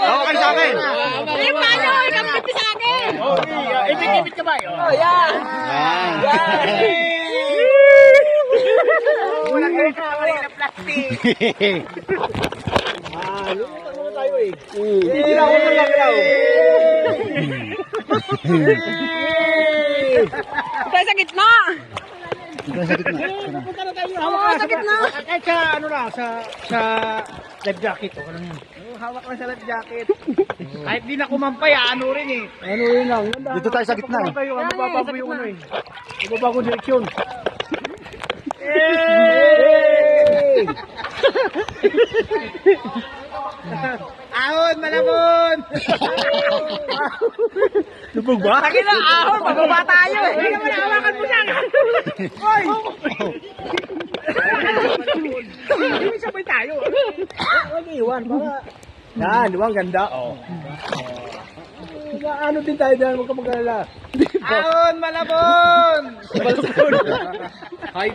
Hawakan sa akin. Eh, paano? Ikapit sa akin. Ibig ka ba? Oh, yan. Wala kayo na plastic. Tayo sa gitna. Pupunta na tayo. Oo, sa gitna. Kahit sa ano na, sa life jacket. O, ano yun? Hawak lang sa life jacket. Kahit di na kumampay, ano rin eh. Ano yun lang. Dito tayo sa gitna eh. Tayo, ano babago yung ano eh. Babago direksyon. Ahon, malabon! Lubog ba? Lagi na ahon, pababa tayo eh. Hindi naman hawakan mo siya. Hoy! Hindi sabay tayo. Huwag iwan, para... Yan, di ba? Ang ganda. Ano din tayo dyan, huwag ka mag-alala. Ahon, malabon! Balsod! Hi,